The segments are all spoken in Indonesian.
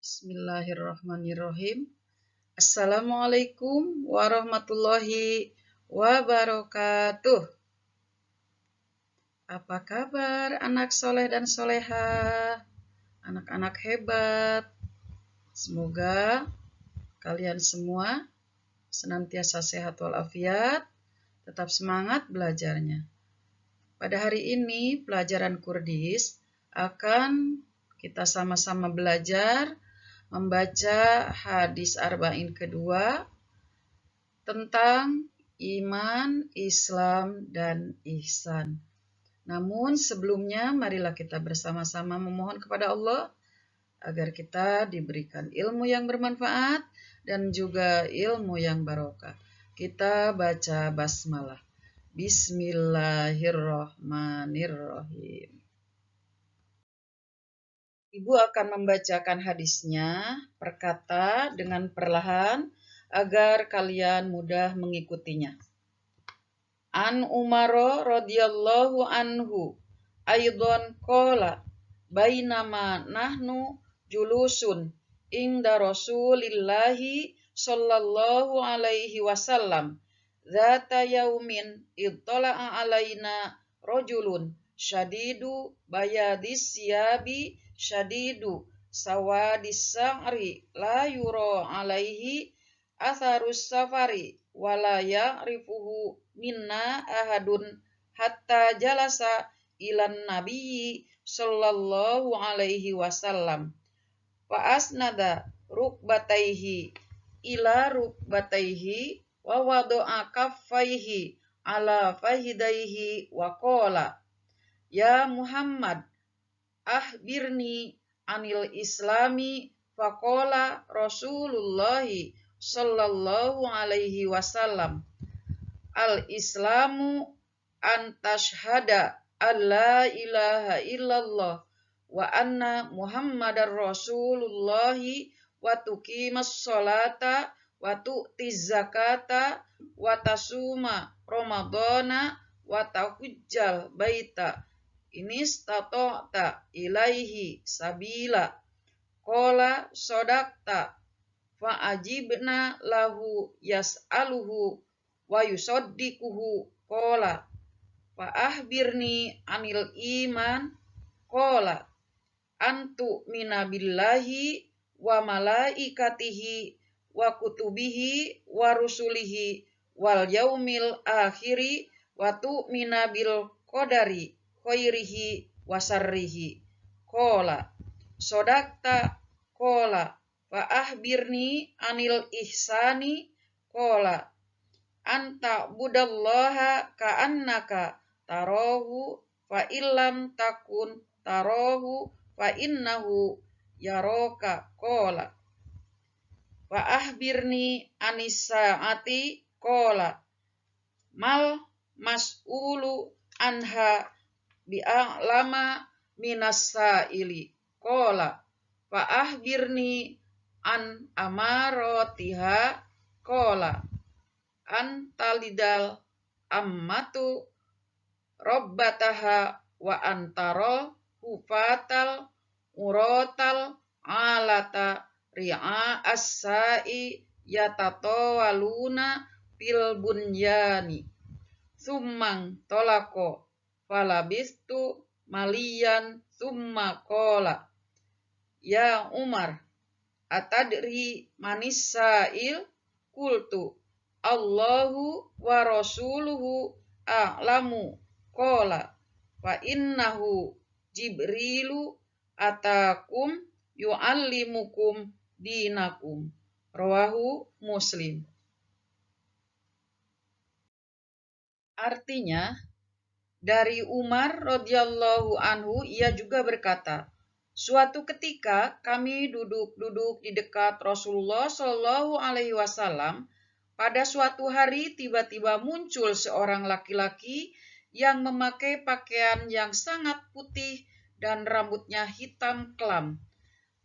Bismillahirrahmanirrahim. Assalamualaikum warahmatullahi wabarakatuh. Apa kabar anak soleh dan soleha? Anak-anak hebat. Semoga kalian semua senantiasa sehat walafiat, tetap semangat belajarnya. Pada hari ini pelajaran Kurdis akan kita sama-sama belajar membaca hadis arba'in kedua tentang iman, Islam, dan ihsan. Namun sebelumnya marilah kita bersama-sama memohon kepada Allah agar kita diberikan ilmu yang bermanfaat dan juga ilmu yang barokah. Kita baca basmalah. Bismillahirrahmanirrahim. Ibu akan membacakan hadisnya per kata dengan perlahan agar kalian mudah mengikutinya. An Umar radhiyallahu anhu aidon qala bainama nahnu julusun inda Rasulillahi sallallahu alaihi wasallam zata yaumin ittala'a alaina rajulun syadidu bayadis siyabi syadidu sawadis sa'ri la yura alaihi atharus safari wala ya'rifuhu minna ahadun hatta jalasa ilan nabiyyi sallallahu alaihi wasallam fa asnada rukbataihi ila rukbataihi wa wada'a kaffaihi ala fahidaihi wa qala ya Muhammad akhbirni anil islami faqala Rasulullahi sallallahu alaihi wasallam al-islamu an tashhada alla ilaha illallah wa anna muhammadar rasulullahi wa tuqimas sholata wa tu'tiz zakata wa tasuma ramadana wa tahujjal baita inistata'ta ilaihi sabila qala sadaqta fa ajibna lahu yas'aluhu wa yusaddiquhu qala fa ahbirni anil iman qala antu mina billahi wa malaikatihi wa kutubihi wa rusulihi wal yaumil akhiri wa tu'mina bil qadari khairihi wa sarrihi qala sadaqta qala fa ahbirni anil ihsani qala anta budallaha ka'annaka tarahu fa illam takun tarahu fa innahu yaraka qala fa ahbirni anis saati qala mal mas'ulu anha bi'alama minas sa'ili qala fa ahbirni an amaratiha qala an talidal ammatu rabbataha wa antara hufatal urotal alata ri'a as-sa'i yatatawaluna fil bunyani summang tolako falabistu maliyan summa qala ya Umar atadri manis sa'il qultu Allahu wa rasuluhu a'lamu qala fa innahu Jibrilu atakum yu'allimukum dinakum rawahu Muslim. Artinya dari Umar radhiyallahu anhu ia juga berkata, suatu ketika kami duduk di dekat Rasulullah Shallallahu alaihi wasallam. Pada suatu hari tiba-tiba muncul seorang laki-laki yang memakai pakaian yang sangat putih dan rambutnya hitam kelam.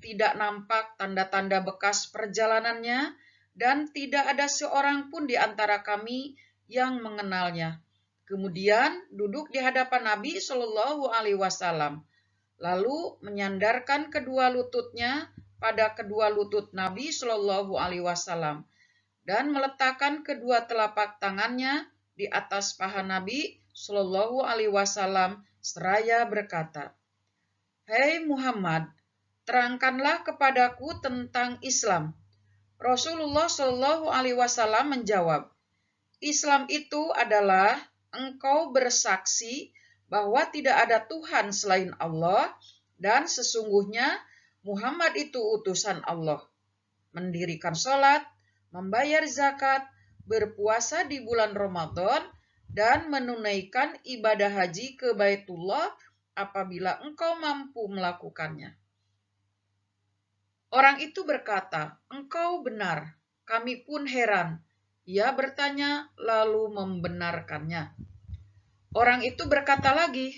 Tidak nampak tanda-tanda bekas perjalanannya dan tidak ada seorang pun di antara kami yang mengenalnya. Kemudian duduk di hadapan Nabi Shallallahu alaihi wasallam. Lalu menyandarkan kedua lututnya pada kedua lutut Nabi Shallallahu Alaihi Wasallam dan meletakkan kedua telapak tangannya di atas paha Nabi Shallallahu Alaihi Wasallam seraya berkata, "Hei Muhammad, terangkanlah kepadaku tentang Islam." Rasulullah Shallallahu Alaihi Wasallam menjawab, "Islam itu adalah engkau bersaksi bahwa tidak ada Tuhan selain Allah dan sesungguhnya Muhammad itu utusan Allah, mendirikan sholat, membayar zakat, berpuasa di bulan Ramadan, dan menunaikan ibadah haji ke Baitullah apabila engkau mampu melakukannya." Orang itu berkata, "Engkau benar." Kami pun heran. Ia bertanya lalu membenarkannya. Orang itu berkata lagi,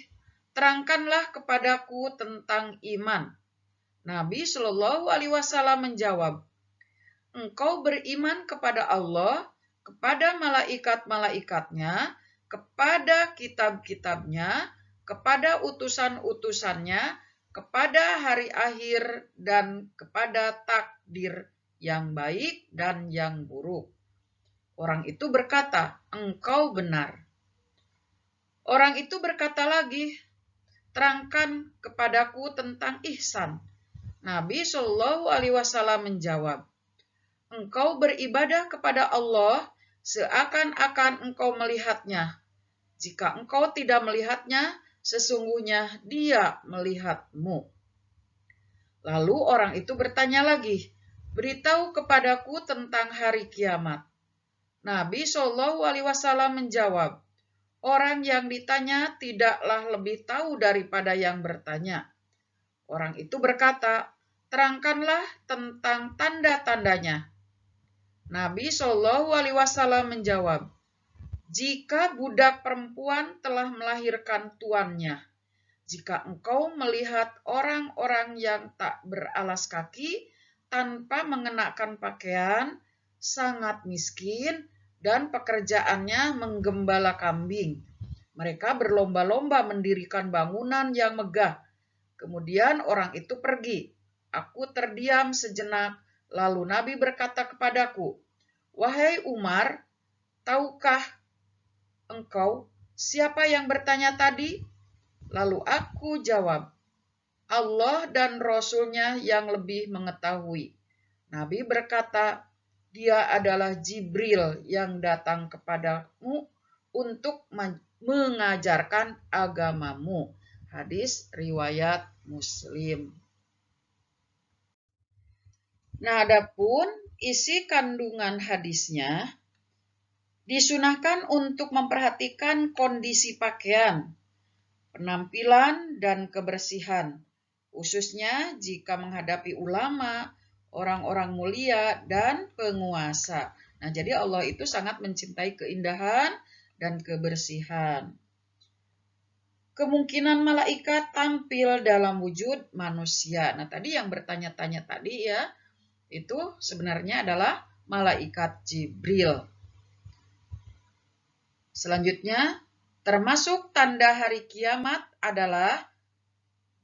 "Terangkanlah kepadaku tentang iman." Nabi Shallallahu Alaihi Wasallam menjawab, "Engkau beriman kepada Allah, kepada malaikat-malaikatnya, kepada kitab-kitabnya, kepada utusan-utusannya, kepada hari akhir, dan kepada takdir yang baik dan yang buruk." Orang itu berkata, "Engkau benar." Orang itu berkata lagi, "Terangkan kepadaku tentang ihsan." Nabi Shallallahu Alaihi Wasallam menjawab, "Engkau beribadah kepada Allah seakan-akan engkau melihatnya. Jika engkau tidak melihatnya, sesungguhnya Dia melihatmu." Lalu orang itu bertanya lagi, "Beritahu kepadaku tentang hari kiamat." Nabi Shallallahu Alaihi Wasallam menjawab, "Orang yang ditanya tidaklah lebih tahu daripada yang bertanya." Orang itu berkata, "Terangkanlah tentang tanda-tandanya." Nabi Shallallahu Alaihi Wasallam menjawab, "Jika budak perempuan telah melahirkan tuannya, jika engkau melihat orang-orang yang tak beralas kaki tanpa mengenakan pakaian, sangat miskin, dan pekerjaannya menggembala kambing. Mereka berlomba-lomba mendirikan bangunan yang megah. Kemudian orang itu pergi. Aku terdiam sejenak, lalu Nabi berkata kepadaku, 'Wahai Umar, tahukah engkau siapa yang bertanya tadi?' Lalu aku jawab, 'Allah dan Rasul-Nya yang lebih mengetahui.' Nabi berkata, 'Dia adalah Jibril yang datang kepadamu untuk mengajarkan agamamu.'" Hadis riwayat Muslim. Nah, adapun isi kandungan hadisnya, disunahkan untuk memperhatikan kondisi pakaian, penampilan, dan kebersihan, khususnya jika menghadapi ulama, orang-orang mulia, dan penguasa. Nah, jadi Allah itu sangat mencintai keindahan dan kebersihan. Kemungkinan malaikat tampil dalam wujud manusia. Nah, tadi yang bertanya-tanya tadi ya, itu sebenarnya adalah malaikat Jibril. Selanjutnya, termasuk tanda hari kiamat adalah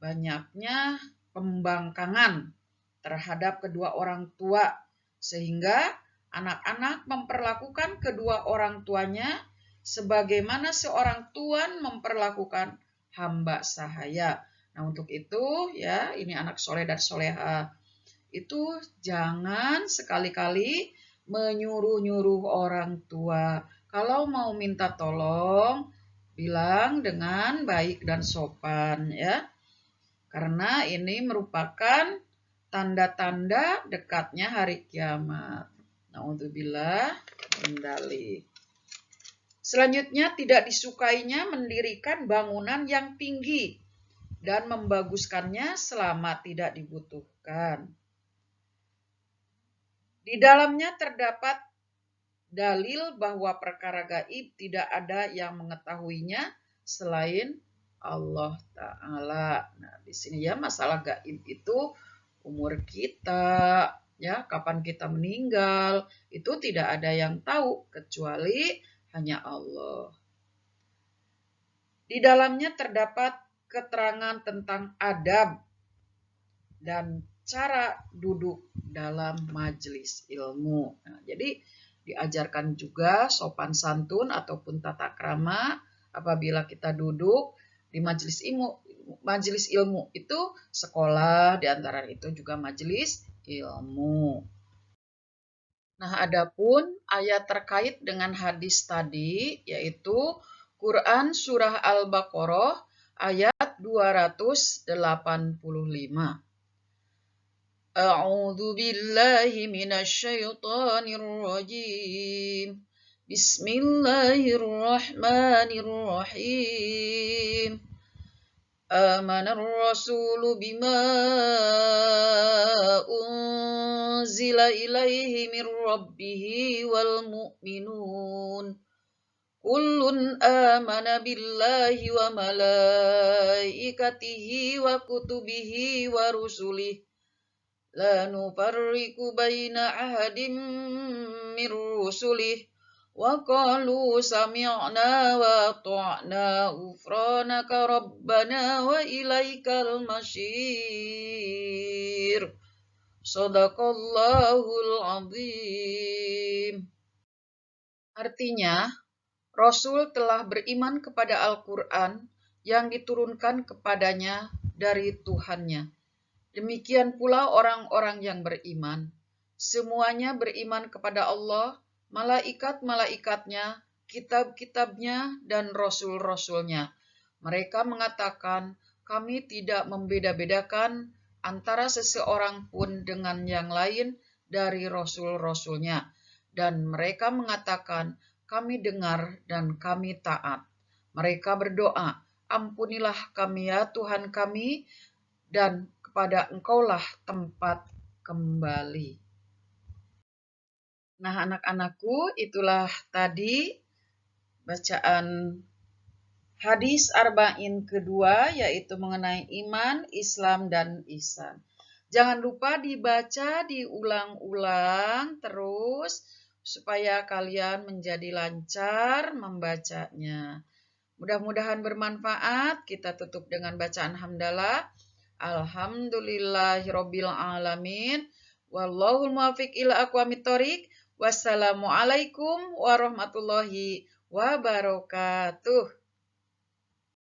banyaknya pembangkangan terhadap kedua orang tua, sehingga anak-anak memperlakukan kedua orang tuanya sebagaimana seorang tuan memperlakukan hamba sahaya. Nah, untuk itu ya, ini anak soleh dan soleha itu jangan sekali-kali menyuruh-nyuruh orang tua. Kalau mau minta tolong, bilang dengan baik dan sopan ya. Karena ini merupakan tanda-tanda dekatnya hari kiamat. Na'udzubillah min dzalik. Selanjutnya, tidak disukainya mendirikan bangunan yang tinggi dan membaguskannya selama tidak dibutuhkan. Di dalamnya terdapat dalil bahwa perkara gaib tidak ada yang mengetahuinya selain Allah Ta'ala. Nah, di sini ya masalah gaib itu umur kita, ya kapan kita meninggal, itu tidak ada yang tahu kecuali hanya Allah. Di dalamnya terdapat keterangan tentang adab dan cara duduk dalam majelis ilmu. Nah, jadi diajarkan juga sopan santun ataupun tata krama apabila kita duduk di majelis ilmu. Majelis ilmu itu sekolah, di antara itu juga majelis ilmu. Nah, adapun ayat terkait dengan hadis tadi yaitu Quran surah Al-Baqarah ayat 285. A'udzu billahi minasyaitonir rajim. Bismillahirrahmanirrahim. Amanar rasulu bima unzila ilaihi min rabbih wal mu'minun. Kullun amana billahi wa malaikatihi wa kutubihi wa rusulihi. La nufarriqu baina ahadin min rusulih wa qalu sami'na wa ata'na ghufranaka rabbana wa ilaikal masyir. Shadaqallahul azim. Artinya, Rasul telah beriman kepada Al-Quran yang diturunkan kepadanya dari Tuhannya. Demikian pula orang-orang yang beriman. Semuanya beriman kepada Allah, malaikat-malaikatnya, kitab-kitabnya, dan rasul-rasulnya. Mereka mengatakan, kami tidak membeda-bedakan antara seseorang pun dengan yang lain dari rasul-rasulnya. Dan mereka mengatakan, kami dengar dan kami taat. Mereka berdoa, ampunilah kami ya Tuhan kami, dan kepada Engkaulah tempat kembali. Nah, anak-anakku, itulah tadi bacaan hadis arba'in kedua, yaitu mengenai iman, Islam, dan ihsan. Jangan lupa dibaca, diulang-ulang terus, supaya kalian menjadi lancar membacanya. Mudah-mudahan bermanfaat. Kita tutup dengan bacaan hamdalah. Alhamdulillahirabbil alamin. Wallahul muwaffiq ila aqwamit thoriq. Wassalamualaikum warahmatullahi wabarakatuh.